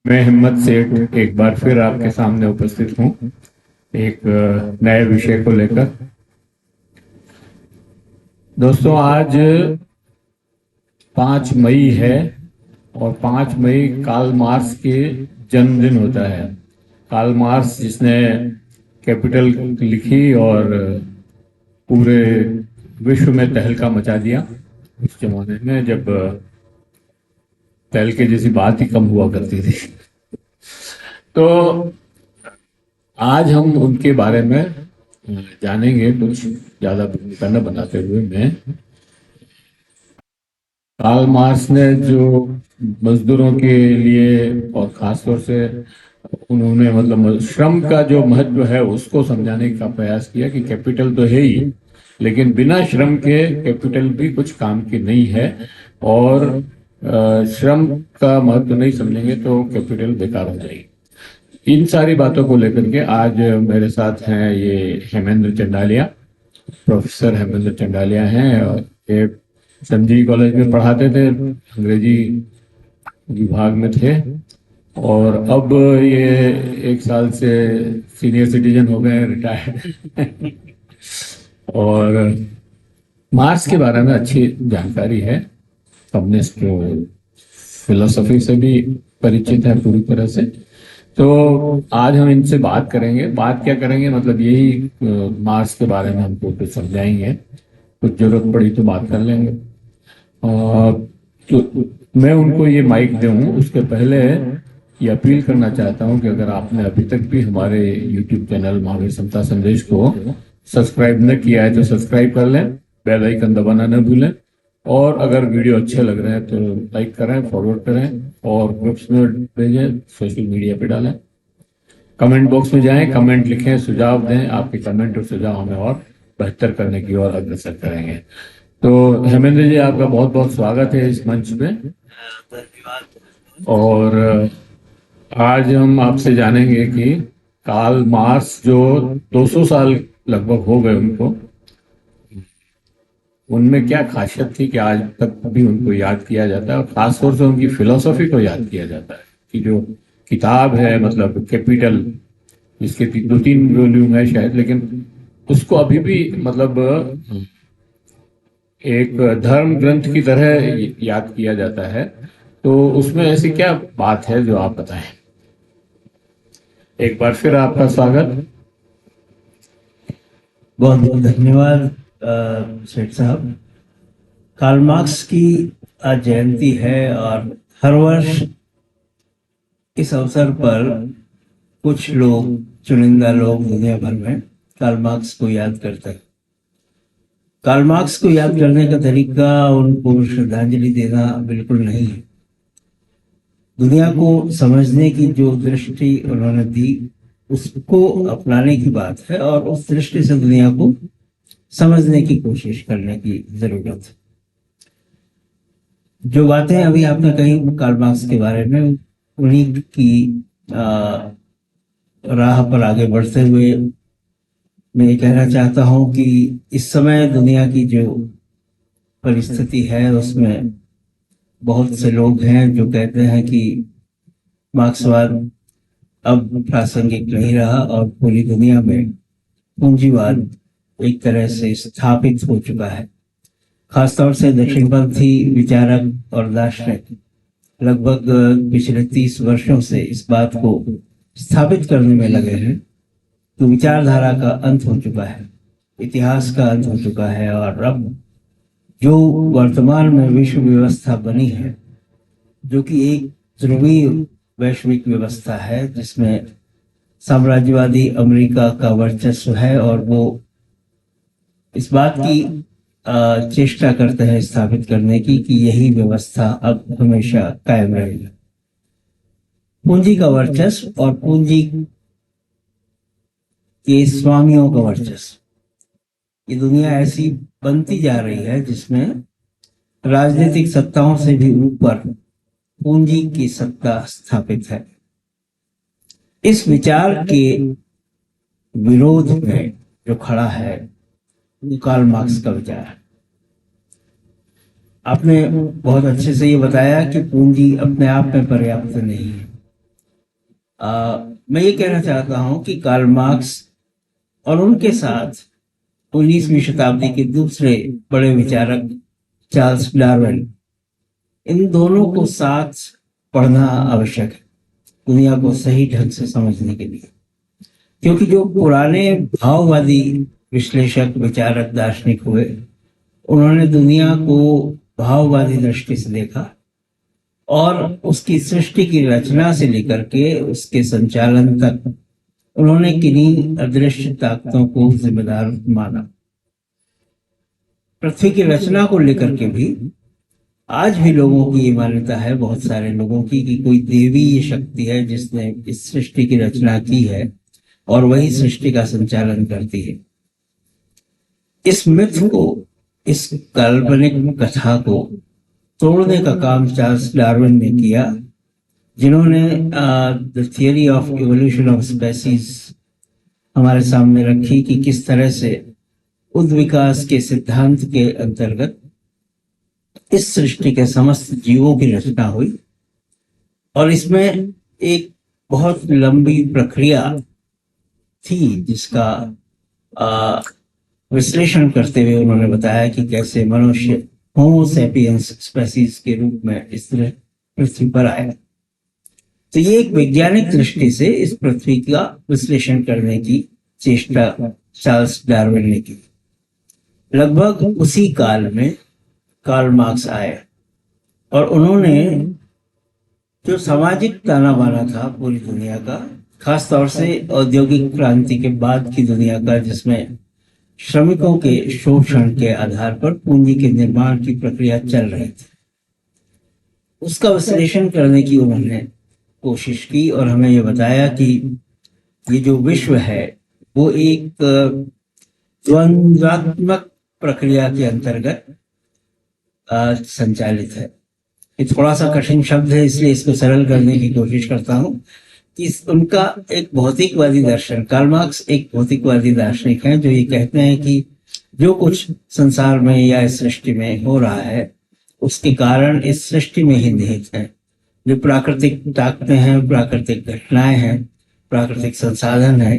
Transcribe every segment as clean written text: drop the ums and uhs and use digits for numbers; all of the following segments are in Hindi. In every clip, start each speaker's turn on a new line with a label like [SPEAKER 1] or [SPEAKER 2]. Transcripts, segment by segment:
[SPEAKER 1] मैं हिम्मत सेठ एक बार फिर आपके सामने उपस्थित हूँ एक नए विषय को लेकर। दोस्तों, आज 5 मई है और 5 मई कार्ल मार्क्स के जन्मदिन होता है। कार्ल मार्क्स जिसने कैपिटल लिखी और पूरे विश्व में तहलका मचा दिया उस जमाने में जब तहलके जैसी बात ही कम हुआ करती थी। तो आज हम उनके बारे में जानेंगे। कुछ ज्यादा भूमिका न बनाते हुए मैं कार्ल मार्क्स ने जो मजदूरों के लिए और खासतौर से उन्होंने मतलब श्रम का जो महत्व है उसको समझाने का प्रयास किया कि कैपिटल तो है ही, लेकिन बिना श्रम के कैपिटल भी कुछ काम की नहीं है। और श्रम का महत्व नहीं समझेंगे तो कैपिटल बेकार हो जाएगी। इन सारी बातों को लेकर के आज मेरे साथ हैं ये हेमेंद्र चंडालिया। प्रोफेसर हेमेंद्र चंडालिया हैं और ये संजीव कॉलेज में पढ़ाते थे, अंग्रेजी विभाग में थे और अब ये 1 साल से सीनियर सिटीजन हो गए, रिटायर्ड। और मार्क्स के बारे में अच्छी जानकारी है, कम्युनिस्ट फिलोसफी से भी परिचित है पूरी तरह से। तो आज हम इनसे बात करेंगे। बात क्या करेंगे मतलब यही मार्क्स के बारे में हमको कुछ समझाएंगे, कुछ जरूरत पड़ी तो बात कर लेंगे। तो मैं उनको ये माइक दूं उसके पहले ये अपील करना चाहता हूं कि अगर आपने अभी तक भी हमारे YouTube चैनल महावीर समता संदेश को सब्सक्राइब न किया है तो सब्सक्राइब कर लें, बेल आइकन दबाना न भूलें। और अगर वीडियो अच्छे लग रहे हैं तो लाइक करें, फॉरवर्ड करें और ग्रुप्स में भेजें, सोशल मीडिया पे डालें। कमेंट बॉक्स में जाएं, कमेंट लिखें, सुझाव दें। आपके कमेंट और सुझाव हमें और बेहतर करने की ओर अग्रसर करेंगे। तो हेमेंद्र जी, आपका बहुत बहुत स्वागत है इस मंच पे। और आज हम आपसे जानेंगे कि कार्ल मार्क्स जो 200 साल लगभग हो गए उनको, उनमें क्या खासियत थी कि आज तक भी उनको याद किया जाता है और खासतौर से उनकी फिलॉसफी को याद किया जाता है। कि जो किताब है मतलब कैपिटल, इसके 2-3 वॉल्यूम है शायद, लेकिन उसको अभी भी मतलब एक धर्म ग्रंथ की तरह याद किया जाता है। तो उसमें ऐसी क्या बात है जो आप बताएं। एक बार फिर आपका स्वागत।
[SPEAKER 2] बहुत बहुत धन्यवाद सेठ साहब। कार्ल मार्क्स की आज जयंती है और हर वर्ष इस अवसर पर कुछ लोग, चुनिंदा लोग दुनिया भर में कार्ल मार्क्स को याद करते हैं। कार्ल मार्क्स को याद करने का तरीका उनको श्रद्धांजलि देना बिल्कुल नहीं है। दुनिया को समझने की जो दृष्टि उन्होंने दी उसको अपनाने की बात है और उस दृष्टि से दुनिया को समझने की कोशिश करने की जरूरत है। जो बातें अभी आपने कही कार्ल मार्क्स के बारे में, उन्हीं की राह पर आगे बढ़ते हुए मैं ये कहना चाहता हूं कि इस समय दुनिया की जो परिस्थिति है उसमें बहुत से लोग हैं जो कहते हैं कि मार्क्सवाद अब प्रासंगिक नहीं रहा और पूरी दुनिया में पूंजीवाद एक तरह से स्थापित हो चुका है। खासतौर से दक्षिणपंथी विचारक और दार्शनिक लगभग पिछले 30 वर्षों से इस बात को स्थापित करने में लगे हैं कि विचारधारा का अंत हो चुका है, इतिहास का अंत हो चुका है और अब जो वर्तमान में विश्व व्यवस्था बनी है, जो कि एक ध्रुवीय वैश्विक व्यवस्था है जिसमें साम्राज्यवादी अमेरिका का वर्चस्व है और वो इस बात की चेष्टा करते हैं स्थापित करने की कि यही व्यवस्था अब हमेशा कायम रहेगी। पूंजी का वर्चस्व और पूंजी के स्वामियों का वर्चस्व, ये दुनिया ऐसी बनती जा रही है जिसमें राजनीतिक सत्ताओं से भी ऊपर पूंजी की सत्ता स्थापित है। इस विचार के विरोध में जो खड़ा है वो कार्ल मार्क्स का विचार है। आपने बहुत अच्छे से ये बताया कि पूंजी अपने आप में पर्याप्त नहीं है, मैं ये कहना चाहता हूं कि कार्ल मार्क्स और उनके साथ 19वीं शताब्दी के दूसरे बड़े विचारक चार्ल्स डार्विन, इन दोनों को साथ पढ़ना आवश्यक है दुनिया को सही ढंग से समझने के लिए। क्योंकि जो पुराने भाववादी विश्लेषक, विचारक, दार्शनिक हुए, उन्होंने दुनिया को भाववादी दृष्टि से देखा और उसकी सृष्टि की रचना से लेकर के उसके संचालन तक उन्होंने किन्हीं अदृश्य ताकतों को जिम्मेदार माना। पृथ्वी की रचना को लेकर के भी आज भी लोगों की ये मान्यता है, बहुत सारे लोगों की, कि कोई देवी ये शक्ति है जिसने इस सृष्टि की रचना की है और वही सृष्टि का संचालन करती है। इस मिथ को, इस काल्पनिक कथा को तोड़ने का काम चार्ल्स डार्विन ने किया, जिन्होंने the theory of evolution of species हमारे सामने रखी कि किस तरह से उद्विकास के सिद्धांत के अंतर्गत इस सृष्टि के समस्त जीवों की रचना हुई। और इसमें एक बहुत लंबी प्रक्रिया थी जिसका विश्लेषण करते हुए उन्होंने बताया कि कैसे मनुष्य होमो सेपियंस स्पेसीज के रूप में इस तरह पृथ्वी पर आया। तो ये एक वैज्ञानिक दृष्टि से इस पृथ्वी का विश्लेषण करने की चेष्टा चार्ल्स डार्विन ने की। लगभग उसी काल में कार्ल मार्क्स आए और उन्होंने जो सामाजिक ताना बाना था पूरी दुनिया का, खास तौर से औद्योगिक क्रांति के बाद की दुनिया का, जिसमें श्रमिकों के शोषण के आधार पर पूंजी के निर्माण की प्रक्रिया चल रही थी, उसका विश्लेषण करने की उन्होंने कोशिश की और हमें ये बताया कि ये जो विश्व है वो एक द्वंद्वात्मक प्रक्रिया के अंतर्गत संचालित है। ये थोड़ा सा कठिन शब्द है, इसलिए इसको सरल करने की कोशिश करता हूँ कि उनका एक भौतिकवादी दर्शन, कार्ल मार्क्स एक भौतिकवादी दार्शनिक हैं जो ये कहते हैं कि जो कुछ संसार में या इस सृष्टि में हो रहा है उसके कारण इस सृष्टि में ही निहित है। जो प्राकृतिक ताकतें हैं, प्राकृतिक घटनाएं हैं, प्राकृतिक संसाधन है,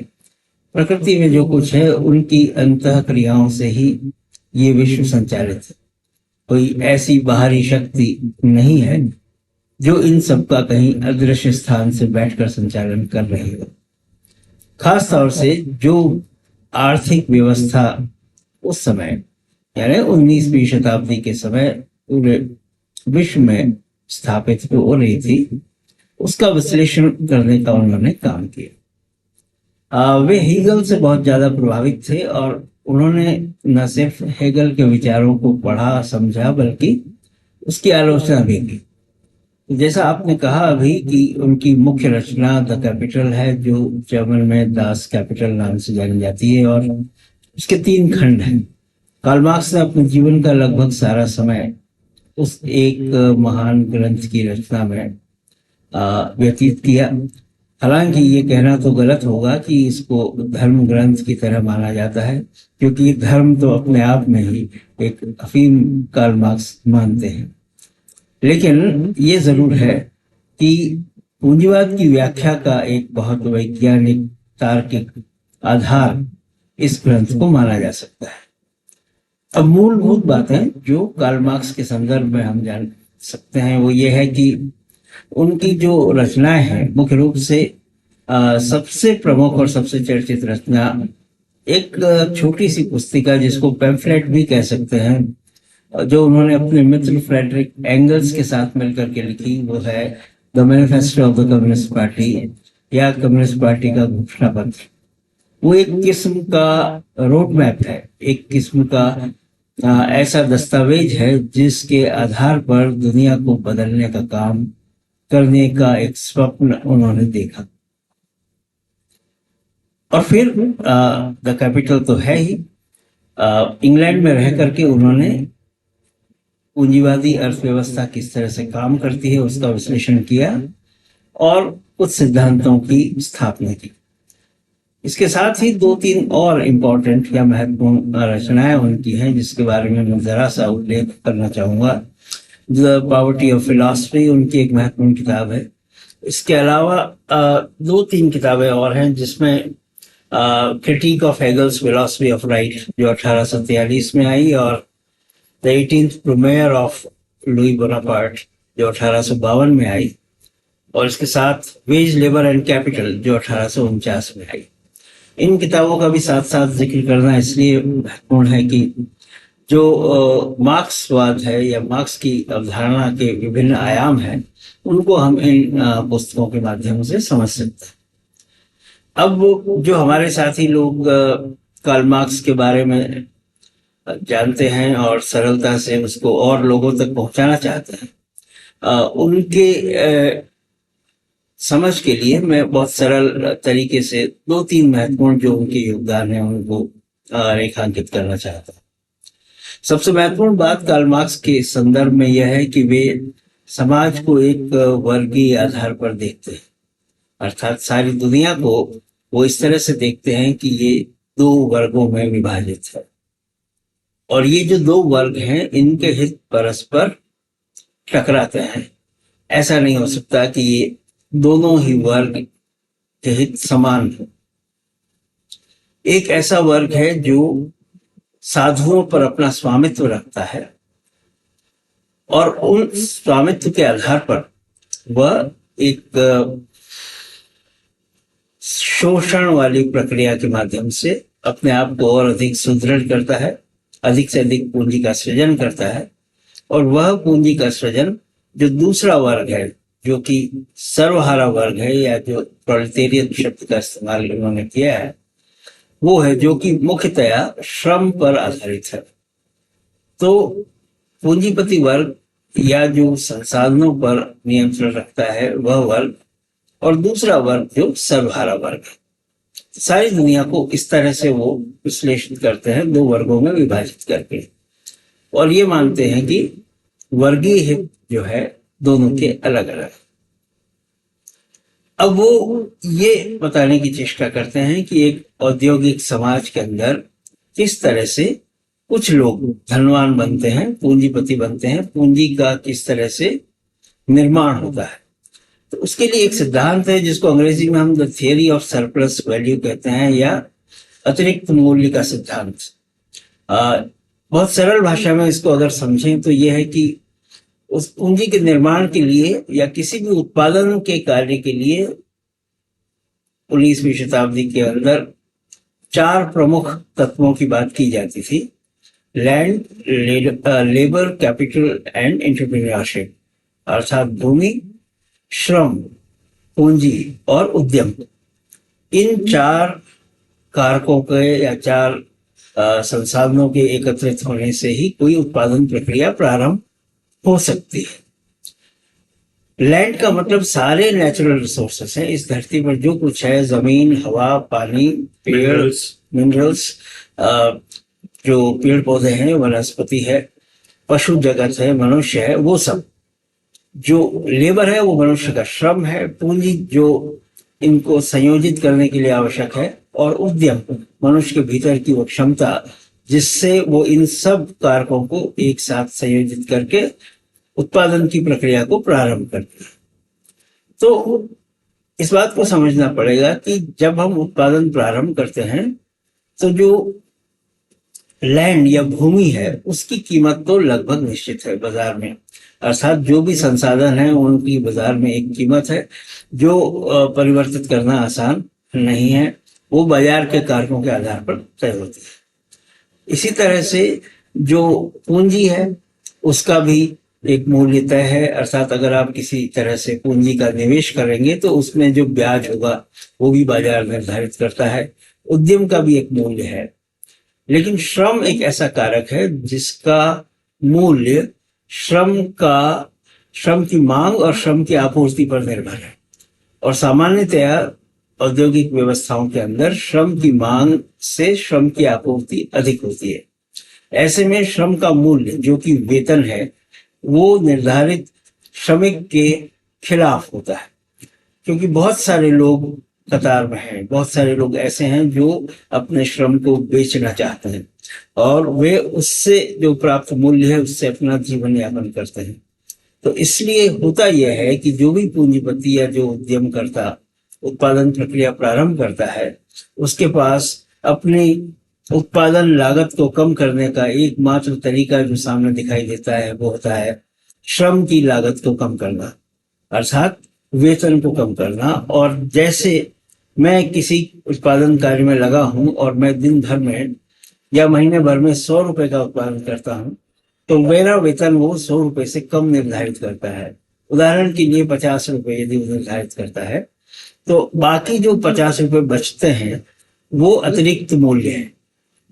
[SPEAKER 2] प्रकृति में जो कुछ है उनकी अंतः क्रियाओं से ही ये विश्व संचालित है। कोई ऐसी बाहरी शक्ति नहीं है जो इन सब का कहीं अदृश्य स्थान से बैठकर संचालन कर रही हो। खास तौर से जो आर्थिक व्यवस्था उस समय यानी 19वीं शताब्दी के समय पूरे विश्व में स्थापित हो रही थी, उसका विश्लेषण करने का उन्होंने काम किया। वे हेगल से बहुत ज्यादा प्रभावित थे और उन्होंने न सिर्फ हेगल के विचारों को पढ़ा समझा बल्कि उसकी आलोचना भी की। जैसा आपने कहा अभी कि उनकी मुख्य रचना द कैपिटल है, जो जर्मन में दास कैपिटल नाम से जानी जाती है, और उसके 3 खंड हैं। कार्ल मार्क्स ने अपने जीवन का लगभग सारा समय उस एक महान ग्रंथ की रचना में व्यतीत किया। हालांकि ये कहना तो गलत होगा कि इसको धर्म ग्रंथ की तरह माना जाता है, क्योंकि धर्म तो अपने आप में ही एक अफीम कार्ल मार्क्स मानते हैं। लेकिन ये जरूर है कि पूंजीवाद की व्याख्या का एक बहुत वैज्ञानिक तार्किक आधार इस ग्रंथ को माना जा सकता है। अब मूलभूत बातें जो कार्ल मार्क्स के संदर्भ में हम जान सकते हैं वो ये है कि उनकी जो रचनाएं हैं, मुख्य रूप से सबसे प्रमुख और सबसे चर्चित रचना एक छोटी सी पुस्तिका जिसको पैम्फलेट भी कह सकते हैं, जो उन्होंने अपने मित्र फ्रेडरिक एंगल्स के साथ मिलकर के लिखी, वो है the manifesto of the communist party या कम्युनिस्ट पार्टी का घोषणा पत्र। वो एक किस्म का रोड मैप है, एक किस्म का ऐसा दस्तावेज है जिसके आधार पर दुनिया को बदलने का काम करने का एक स्वप्न उन्होंने देखा। और फिर द कैपिटल तो है ही, इंग्लैंड में रह करके उन्होंने पूंजीवादी अर्थव्यवस्था किस तरह से काम करती है उसका विश्लेषण किया और कुछ सिद्धांतों की स्थापना की। इसके साथ ही 2-3 और इम्पोर्टेंट या महत्वपूर्ण रचनाएं उनकी हैं जिसके बारे में मैं जरा सा उल्लेख करना चाहूंगा। द पॉवर्टी ऑफ फिलॉसफी उनकी एक महत्वपूर्ण किताब है, इसके अलावा दो तीन किताबें और हैं, जिसमें critique of Hegel's philosophy of right जो 1843 में आई, और the 18th Brumaire of Louis Bonaparte जो 1852 में आई, और इसके साथ वेज लेबर एंड कैपिटल जो 1849 में आई। इन किताबों का भी साथ साथ जिक्र करना इसलिए महत्वपूर्ण है कि जो मार्क्सवाद है या मार्क्स की अवधारणा के विभिन्न आयाम हैं, उनको हम इन पुस्तकों के माध्यम से समझ सकते हैं। अब जो हमारे साथी लोग कार्ल मार्क्स के बारे में जानते हैं और सरलता से उसको और लोगों तक पहुंचाना चाहते हैं, उनके समझ के लिए मैं बहुत सरल तरीके से दो तीन महत्वपूर्ण जो उनके योगदान है उनको रेखांकित करना चाहता हूँ। सबसे महत्वपूर्ण बात कार्ल मार्क्स के संदर्भ में यह है कि वे समाज को एक वर्गीय आधार पर देखते हैं, अर्थात सारी दुनिया को वो इस तरह से देखते हैं कि ये दो वर्गों में विभाजित है, और ये जो दो वर्ग हैं इनके हित परस्पर टकराते हैं। ऐसा नहीं हो सकता कि ये दोनों ही वर्ग के हित समान हो। एक ऐसा वर्ग है जो साधुओं पर अपना स्वामित्व रखता है, और उन स्वामित्व के आधार पर वह एक शोषण वाली प्रक्रिया के माध्यम से अपने आप को और अधिक सुदृढ़ करता है, अधिक से अधिक पूंजी का सृजन करता है, और वह पूंजी का सृजन जो दूसरा वर्ग है, जो कि सर्वहारा वर्ग है, या जो प्रोलेटेरियत शब्द का इस्तेमाल उन्होंने किया है, वो है जो कि मुख्यतया श्रम पर आधारित है। तो पूंजीपति वर्ग या जो संसाधनों पर नियंत्रण रखता है वह वर्ग, और दूसरा वर्ग जो सर्वहारा वर्ग है। सारी दुनिया को इस तरह से वो विश्लेषित करते हैं, दो वर्गों में विभाजित करके, और ये मानते हैं कि वर्गीय हित जो है दोनों के अलग अलग। अब वो ये बताने की चेष्टा करते हैं कि एक औद्योगिक समाज के अंदर किस तरह से कुछ लोग धनवान बनते हैं, पूंजीपति बनते हैं, पूंजी का किस तरह से निर्माण होता है। तो उसके लिए एक सिद्धांत है जिसको अंग्रेजी में हम the theory of surplus value कहते हैं, या अतिरिक्त मूल्य का सिद्धांत। बहुत सरल भाषा में इसको अगर समझें तो यह है कि उस पूंजी के निर्माण के लिए या किसी भी उत्पादन के कार्य के लिए 19वीं शताब्दी के अंदर चार प्रमुख तत्वों की बात की जाती थी: land, labour, capital and entrepreneurship, अर्थात भूमि, श्रम, पूंजी और उद्यम। इन चार कारकों के या चार संसाधनों के एकत्रित होने से ही कोई उत्पादन प्रक्रिया प्रारंभ हो सकती है। लैंड का मतलब सारे नेचुरल रिसोर्सेस हैं, इस धरती पर जो कुछ है, जमीन, हवा, पानी, पेड़, मिनरल्स, जो पेड़ पौधे हैं, वनस्पति है, पशु जगत है, मनुष्य है, वो सब। जो लेबर है वो मनुष्य का श्रम है, पूंजी जो इनको संयोजित करने के लिए आवश्यक है, और उद्यम मनुष्य के भीतर की वो क्षमता जिससे वो इन सब कारकों को एक साथ संयोजित करके उत्पादन की प्रक्रिया को प्रारंभ करते हैं। तो इस बात को समझना पड़ेगा कि जब हम उत्पादन प्रारंभ करते हैं तो जो लैंड या भूमि है उसकी कीमत तो लगभग निश्चित है बाजार में, अर्थात जो भी संसाधन है उनकी बाजार में एक कीमत है जो परिवर्तित करना आसान नहीं है, वो बाजार के कारकों के आधार पर तय होती है। इसी तरह से जो पूंजी है उसका भी एक मूल्य तय है, अर्थात अगर आप किसी तरह से पूंजी का निवेश करेंगे तो उसमें जो ब्याज होगा वो भी बाजार निर्धारित करता है। उद्यम का भी एक मूल्य है, लेकिन श्रम एक ऐसा कारक है जिसका मूल्य श्रम की मांग और श्रम की आपूर्ति पर निर्भर है, और सामान्यतया औद्योगिक व्यवस्थाओं के अंदर श्रम की मांग से श्रम की आपूर्ति अधिक होती है। ऐसे में श्रम का मूल्य जो कि वेतन है वो निर्धारित श्रमिक के खिलाफ होता है, क्योंकि बहुत सारे लोग कतार में हैं, बहुत सारे लोग ऐसे हैं जो अपने श्रम को बेचना चाहते हैं और वे उससे जो प्राप्त मूल्य है उससे अपना जीवन यापन करते हैं। तो इसलिए होता यह है कि जो भी पूंजीपति या जो उद्यमकर्ता उत्पादन प्रक्रिया प्रारंभ करता है, उसके पास अपनी उत्पादन लागत को कम करने का एकमात्र तरीका जो सामने दिखाई देता है वो होता है श्रम की लागत को कम करना, अर्थात वेतन को कम करना। और जैसे मैं किसी उत्पादन कार्य में लगा हूं और मैं दिन भर में या महीने भर में 100 रुपए का उत्पादन करता हूं, तो मेरा वेतन वो 100 रुपए से कम निर्धारित करता है। उदाहरण के लिए 50 रुपए यदि वो निर्धारित करता है, तो बाकी जो 50 रुपए बचते हैं वो अतिरिक्त मूल्य है,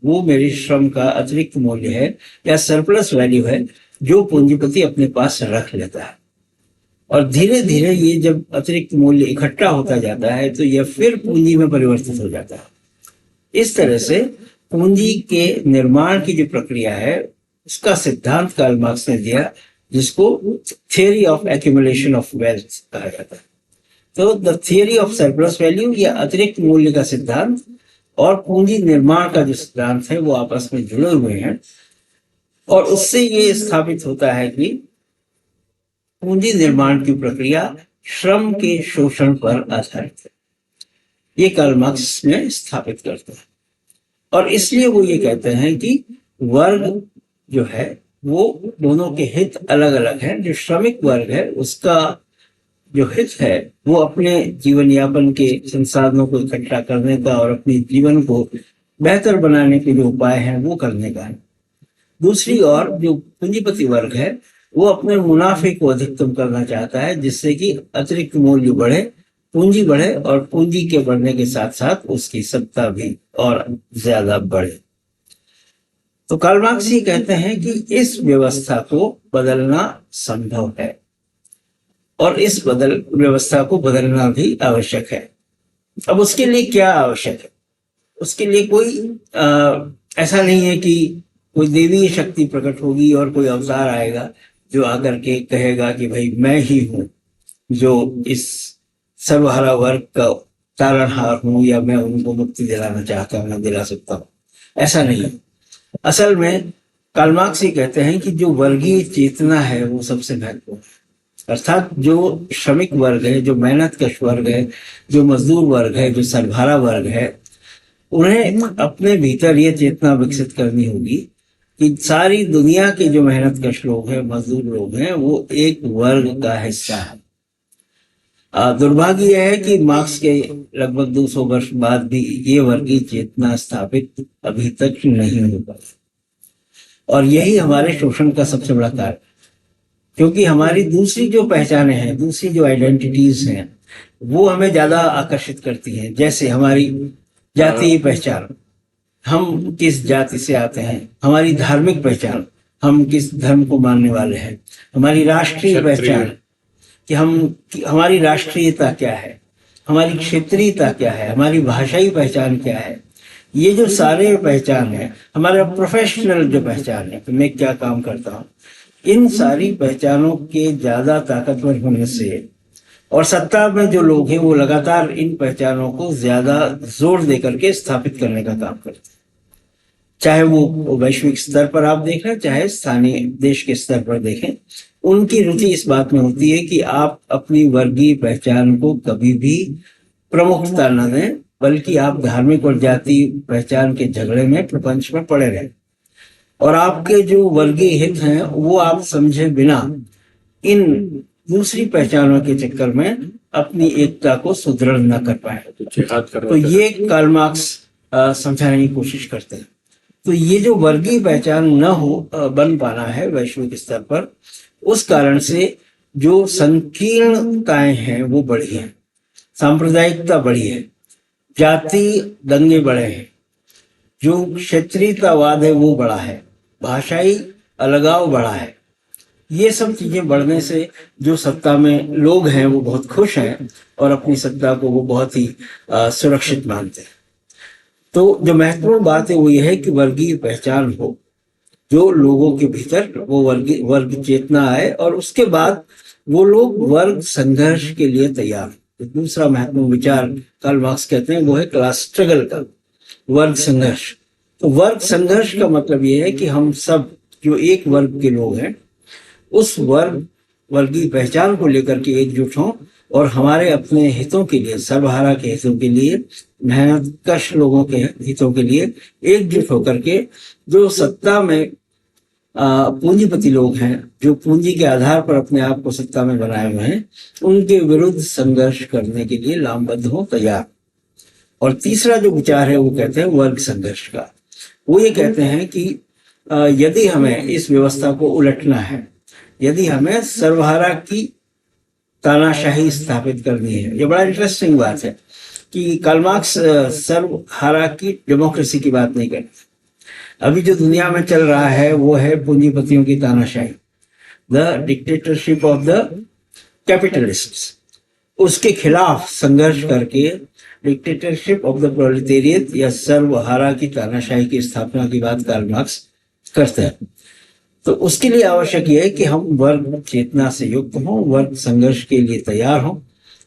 [SPEAKER 2] वो मेरे श्रम का अतिरिक्त मूल्य है या सरप्लस वैल्यू है जो पूंजीपति अपने पास रख लेता है। और धीरे धीरे ये जब अतिरिक्त मूल्य इकट्ठा होता जाता है तो यह फिर पूंजी में परिवर्तित हो जाता है। इस तरह से पूंजी के निर्माण की जो प्रक्रिया है उसका सिद्धांत कार्ल मार्क्स ने दिया, जिसको theory of accumulation of wealth कहा जाता है। तो the theory of surplus value या अतिरिक्त मूल्य का सिद्धांत और पूंजी निर्माण का जो सिद्धांत है वो आपस में जुड़े हुए हैं, और उससे ये स्थापित होता है कि पूंजी निर्माण की प्रक्रिया श्रम के शोषण पर आधारित है। ये कार्ल मार्क्स में स्थापित करते हैं। और इसलिए वो ये कहते हैं कि वर्ग जो है वो दोनों के हित अलग अलग हैं। जो श्रमिक वर्ग है उसका जो हित है वो अपने जीवन यापन के संसाधनों को इकट्ठा करने का और अपने जीवन को बेहतर बनाने के जो उपाय हैं वो करने का है। दूसरी ओर जो पूंजीपति वर्ग है वो अपने मुनाफे को अधिकतम करना चाहता है, जिससे कि अतिरिक्त मूल्य बढ़े, पूंजी बढ़े और पूंजी के बढ़ने के साथ साथ उसकी सत्ता भी और ज्यादा बढ़े। तो कार्ल मार्क्स ये कहते हैं कि इस व्यवस्था को बदलना संभव है और इस व्यवस्था को बदलना भी आवश्यक है। अब उसके लिए क्या आवश्यक है? उसके लिए कोई ऐसा नहीं है कि कोई देवी शक्ति प्रकट होगी और कोई अवतार आएगा जो आकर के कहेगा कि भाई मैं ही हूं जो इस सर्वहारा वर्ग का तारणहार हूं या मैं उनको मुक्ति दिलाना चाहता हूं, मैं दिला सकता हूं। ऐसा नहीं है। असल में कार्ल मार्क्स ये कहते हैं कि जो वर्गीय चेतना है वो सबसे महत्वपूर्ण है। अर्थात जो श्रमिक वर्ग है, जो मेहनतकश वर्ग है, जो मजदूर वर्ग है, जो सर्वहारा वर्ग है, उन्हें अपने भीतर ये चेतना विकसित करनी होगी कि सारी दुनिया के जो मेहनतकश लोग हैं, मजदूर लोग हैं, वो एक वर्ग का हिस्सा है। दुर्भाग्य यह है कि मार्क्स के लगभग 200 वर्ष बाद भी ये वर्गीय चेतना स्थापित अभी तक नहीं हो पाई, और यही हमारे शोषण का सबसे बड़ा कारण, क्योंकि हमारी दूसरी जो पहचानें हैं, दूसरी जो आइडेंटिटीज हैं, वो हमें ज्यादा आकर्षित करती हैं। जैसे हमारी जातीय पहचान, हम किस जाति से आते हैं, हमारी धार्मिक पहचान, हम किस धर्म को मानने वाले हैं, हमारी राष्ट्रीय पहचान कि हमारी राष्ट्रीयता क्या है, हमारी क्षेत्रीयता क्या है, हमारी भाषाई पहचान क्या है। ये जो सारे पहचान है, हमारा प्रोफेशनल जो पहचान है कि मैं क्या काम करता हूँ, इन सारी पहचानों के ज्यादा ताकतवर होने से और सत्ता में जो लोग हैं वो लगातार इन पहचानों को ज्यादा जोर दे करके स्थापित करने का काम करते हैं। चाहे वो वैश्विक स्तर पर आप देख लें, चाहे स्थानीय देश के स्तर पर देखें, उनकी रुचि इस बात में होती है कि आप अपनी वर्गीय पहचान को कभी भी प्रमुखता न दें, बल्कि आप धार्मिक और जातीय पहचान के झगड़े में, प्रपंच में पड़े रहें, और आपके जो वर्गीय हित हैं वो आप समझे बिना इन दूसरी पहचानों के चक्कर में अपनी एकता को सुदृढ़ न कर पाए। तो ये कार्ल मार्क्स समझाने की कोशिश करते हैं। तो ये जो वर्गीय पहचान न हो बन पाना है वैश्विक स्तर पर, उस कारण से जो संकीर्णताएं हैं वो बढ़ी हैं, सांप्रदायिकता बढ़ी है, जाति दंगे बढ़े हैं, जो क्षेत्रीयतावाद है वो बढ़ा है, भाषाई अलगाव बढ़ा है। ये सब चीजें बढ़ने से जो सत्ता में लोग हैं वो बहुत खुश हैं और अपनी सत्ता को वो बहुत ही सुरक्षित मानते हैं। तो जो महत्वपूर्ण बात है वो ये है कि वर्गीय पहचान हो, जो लोगों के भीतर वो वर्ग चेतना आए, और उसके बाद वो लोग वर्ग संघर्ष के लिए तैयार। तो दूसरा महत्वपूर्ण विचार कार्ल मार्क्स कहते हैं वो है क्लास स्ट्रगल का, वर्ग संघर्ष। तो वर्ग संघर्ष का मतलब ये है कि हम सब जो एक वर्ग के लोग हैं, उस वर्ग वर्गीय पहचान को लेकर के एकजुट हों और हमारे अपने हितों के लिए, सर्वहारा के हितों के लिए, मेहनतकश लोगों के हितों के लिए एकजुट होकर के जो सत्ता में पूंजीपति लोग हैं, जो पूंजी के आधार पर अपने आप को सत्ता में बनाए हुए हैं, उनके विरुद्ध संघर्ष करने के लिए लामबद्ध हो, तैयार। और तीसरा जो विचार है वो कहते हैं वर्ग संघर्ष का। वो ये कहते हैं कि यदि हमें इस व्यवस्था को उलटना है, यदि हमें सर्वहारा की तानाशाही स्थापित करनी है। ये बड़ा इंटरेस्टिंग बात है कि कार्ल मार्क्स सर्वहारा की डेमोक्रेसी की बात नहीं करते। अभी जो दुनिया में चल रहा है वो है पूंजीपतियों की तानाशाही, the dictatorship of the capitalists. उसके खिलाफ संघर्ष करके डिक्टेटरशिप ऑफ द प्रोलेटेरियट या सर्वहारा की तानाशाही की स्थापना की बात कार्ल मार्क्स करते हैं। तो उसके लिए आवश्यक यह है कि हम वर्ग चेतना से युक्त हों, वर्ग संघर्ष के लिए तैयार हों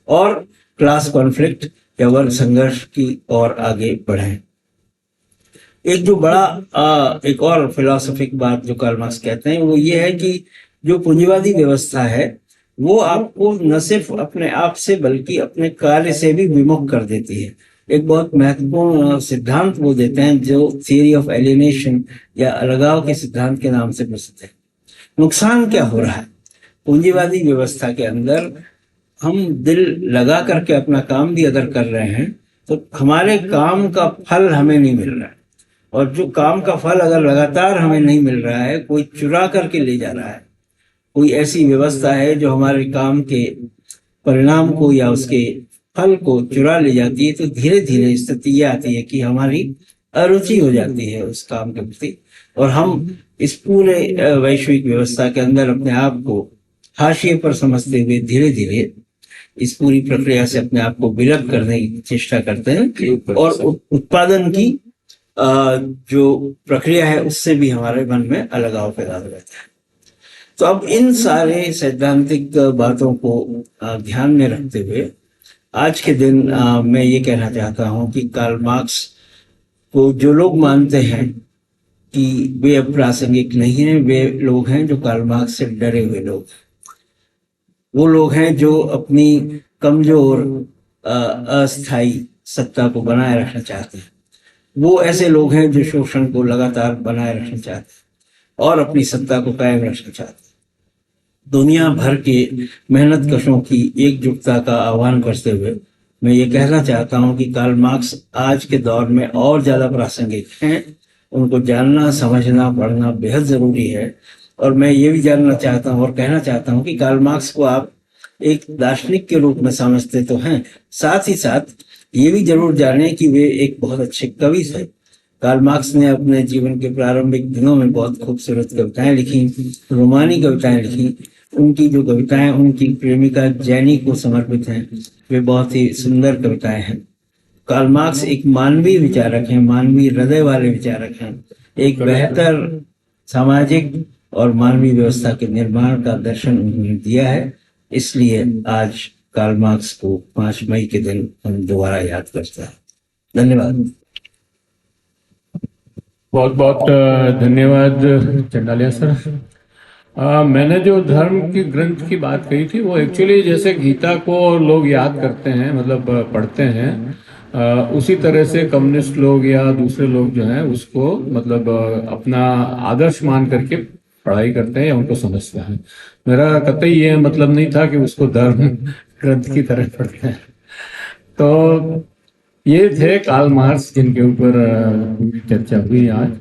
[SPEAKER 2] और क्लास कॉन्फ्लिक्ट या वर्ग संघर्ष की ओर आगे बढ़ें। एक जो बड़ा एक और फिलोसॉफिक बात जो कार्ल मार्क्स कहते हैं वो ये है कि जो पूंजीवादी व्यवस्था है वो आपको न सिर्फ अपने आप से बल्कि अपने कार्य से भी विमुख कर देती है। एक बहुत महत्वपूर्ण सिद्धांत वो देते हैं जो थियरी ऑफ एलिनेशन या अलगाव के सिद्धांत के नाम से प्रसिद्ध है। नुकसान क्या हो रहा है पूंजीवादी व्यवस्था के अंदर? हम दिल लगा करके अपना काम भी अगर कर रहे हैं तो हमारे काम का फल हमें नहीं मिल रहा है, और जो काम का फल अगर लगातार हमें नहीं मिल रहा है, कोई चुरा करके ले जा रहा है, कोई ऐसी व्यवस्था है जो हमारे काम के परिणाम को या उसके फल को चुरा ले जाती है, तो धीरे धीरे स्थिति ये आती है कि हमारी अरुचि हो जाती है उस काम के प्रति और हम इस पूरे वैश्विक व्यवस्था के अंदर अपने आप को हाशिए पर समझते हुए धीरे धीरे इस पूरी प्रक्रिया से अपने आप को विलग करने की चेष्टा करते हैं और उत्पादन की जो प्रक्रिया है उससे भी हमारे मन में अलगाव पैदा हो जाता है। तो अब इन सारे सैद्धांतिक बातों को ध्यान में रखते हुए आज के दिन मैं ये कहना चाहता हूं कि कार्ल मार्क्स को जो लोग मानते हैं कि वे अब प्रासंगिक नहीं हैं, वे लोग हैं जो कार्ल मार्क्स से डरे हुए लोग हैं। वो लोग हैं जो अपनी कमजोर अस्थायी सत्ता को बनाए रखना चाहते हैं। वो ऐसे लोग हैं जो शोषण को लगातार बनाए रखना चाहते हैं और अपनी सत्ता को कायम रखना चाहते हैं। दुनिया भर के मेहनत कशों की एकजुटता का आह्वान करते हुए मैं ये कहना चाहता हूं कि कार्ल मार्क्स आज के दौर में और ज्यादा प्रासंगिक हैं। उनको जानना, समझना, पढ़ना बेहद जरूरी है। और मैं ये भी जानना चाहता हूं और कहना चाहता हूं कि कार्ल मार्क्स को आप एक दार्शनिक के रूप में समझते तो हैं, साथ ही साथ ये भी जरूर जानें कि वे एक बहुत अच्छे कवि थे। कार्ल मार्क्स ने अपने जीवन के प्रारंभिक दिनों में बहुत खूबसूरत कविताएं लिखी, रोमानी कविताएं लिखी। उनकी जो कविताएं उनकी प्रेमिका जैनी को समर्पित हैं, वे बहुत ही सुंदर कविताएं हैं। कार्ल मार्क्स एक मानवीय विचारक हैं, मानवीय हृदय वाले विचारक हैं। एक बेहतर सामाजिक और मानवीय व्यवस्था के निर्माण का दर्शन उन्होंने दिया है। इसलिए आज कार्ल मार्क्स को 5 मई के दिन हम दोबारा याद करते हैं। धन्यवाद।
[SPEAKER 1] बहुत बहुत धन्यवाद चंडालिया सर। मैंने जो धर्म की ग्रंथ की बात कही थी वो एक्चुअली जैसे गीता को लोग याद करते हैं, मतलब पढ़ते हैं, उसी तरह से कम्युनिस्ट लोग या दूसरे लोग जो हैं उसको मतलब अपना आदर्श मान करके पढ़ाई करते हैं या उनको समझते हैं। मेरा कतई ये मतलब नहीं था कि उसको धर्म ग्रंथ की तरह पढ़ते हैं। तो ये थे कार्ल मार्क्स जिनके ऊपर पूरी चर्चा हुई आज,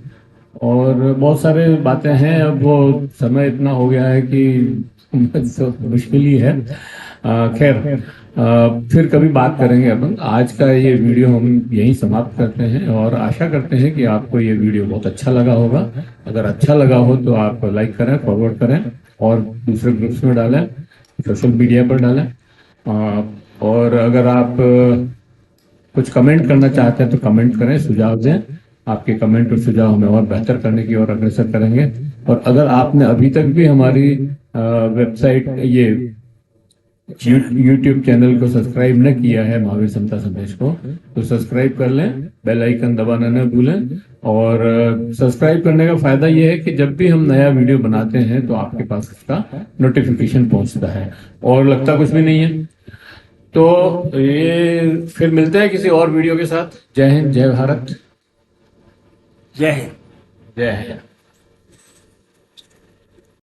[SPEAKER 1] और बहुत सारे बातें हैं। अब वो समय इतना हो गया है कि तो मुश्किल ही है। खैर फिर कभी बात करेंगे अपन। आज का ये वीडियो हम यहीं समाप्त करते हैं और आशा करते हैं कि आपको ये वीडियो बहुत अच्छा लगा होगा। अगर अच्छा लगा हो तो आप लाइक करें, फॉरवर्ड करें और दूसरे ग्रुप्स में डालें, सोशल मीडिया पर डालें। और अगर आप कुछ कमेंट करना चाहते हैं तो कमेंट करें, सुझाव दें। आपके कमेंट और सुझाव हमें और बेहतर करने की ओर अग्रसर करेंगे। और अगर आपने अभी तक भी हमारी वेबसाइट ये यूट्यूब चैनल को सब्सक्राइब न किया है महावीर समता संदेश को, तो सब्सक्राइब कर लें, बेल आइकन दबाना न भूलें। और सब्सक्राइब करने का फायदा ये है कि जब भी हम नया वीडियो बनाते हैं तो आपके पास इसका नोटिफिकेशन पहुंचता है, और लगता कुछ भी नहीं है। तो ये फिर मिलते हैं किसी और वीडियो के साथ। जय हिंद, जय भारत,
[SPEAKER 2] जय हिंद।
[SPEAKER 1] जय हिंद।